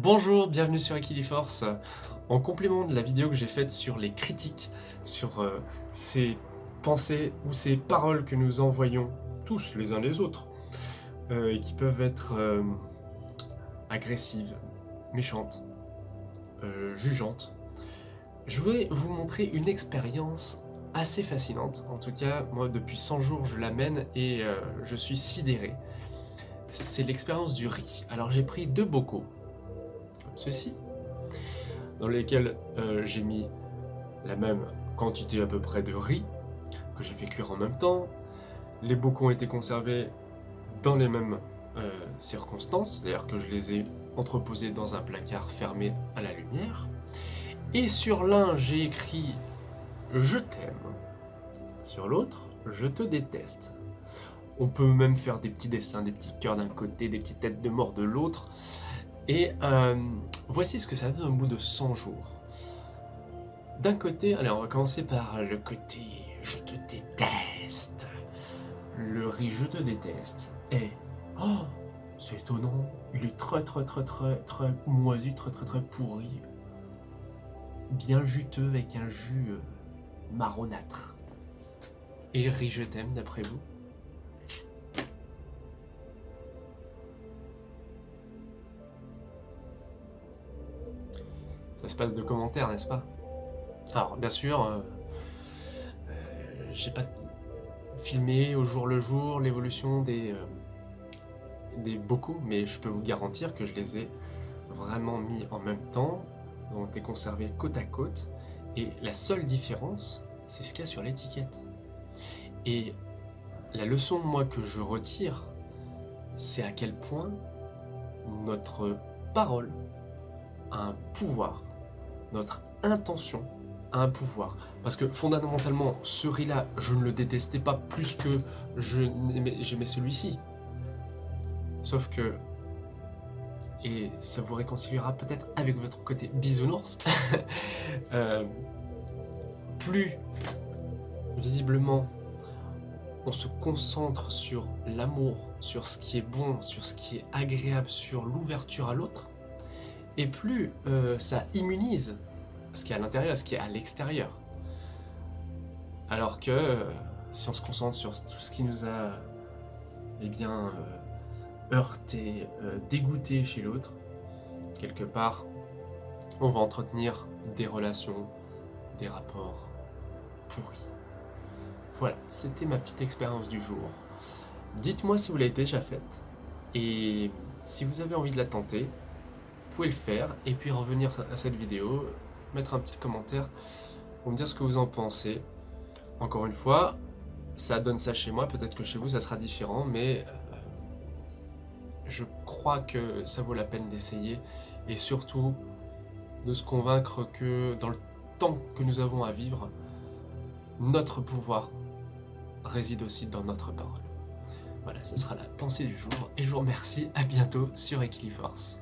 Bonjour, bienvenue sur Equiliforce. En complément de la vidéo que j'ai faite sur les critiques, sur ces pensées ou ces paroles que nous envoyons tous les uns les autres, et qui peuvent être agressives, méchantes, jugeantes, je voulais vous montrer une expérience assez fascinante. En tout cas, moi depuis 100 jours je la mène et je suis sidéré. C'est l'expérience du riz. Alors j'ai pris 2 bocaux, comme ceci, dans lesquels j'ai mis la même quantité à peu près de riz, que j'ai fait cuire en même temps. Les bocaux ont été conservés dans les mêmes circonstances, c'est-à-dire que je les ai entreposés dans un placard fermé à la lumière. Et sur l'un, j'ai écrit « Je t'aime », sur l'autre « Je te déteste ». On peut même faire des petits dessins, des petits cœurs d'un côté, des petites têtes de mort de l'autre. Et voici ce que ça donne au bout de 100 jours. D'un côté, allez, on va commencer par le côté « Je te déteste ». Le riz « Je te déteste » est « Oh, c'est étonnant, il est très moisi, très pourri. Bien juteux avec un jus marronâtre. » Et le riz « Je t'aime » d'après vous? Ça se passe de commentaires, n'est-ce pas? Alors, bien sûr, j'ai pas filmé au jour le jour l'évolution des bocaux, mais je peux vous garantir que je les ai vraiment mis en même temps, ont été conservés côte à côte, et la seule différence, c'est ce qu'il y a sur l'étiquette. Et la leçon, moi, que je retire, c'est à quel point notre parole a un pouvoir, notre intention a un pouvoir. Parce que fondamentalement, ce riz-là, je ne le détestais pas plus que j'aimais celui-ci. Sauf que, et ça vous réconciliera peut-être avec votre côté bisounours, plus visiblement on se concentre sur l'amour, sur ce qui est bon, sur ce qui est agréable, sur l'ouverture à l'autre, et plus ça immunise ce qui est à l'intérieur et ce qui est à l'extérieur. Alors que si on se concentre sur tout ce qui nous a heurté, dégoûté chez l'autre, quelque part, on va entretenir des relations, des rapports pourris. Voilà, c'était ma petite expérience du jour. Dites-moi si vous l'avez déjà faite, et si vous avez envie de la tenter, vous pouvez le faire, et puis revenir à cette vidéo, mettre un petit commentaire pour me dire ce que vous en pensez. Encore une fois, ça donne ça chez moi, peut-être que chez vous ça sera différent, mais je crois que ça vaut la peine d'essayer, et surtout de se convaincre que dans le temps que nous avons à vivre, notre pouvoir réside aussi dans notre parole. Voilà, ce sera la pensée du jour, et je vous remercie, à bientôt sur Equiliforce.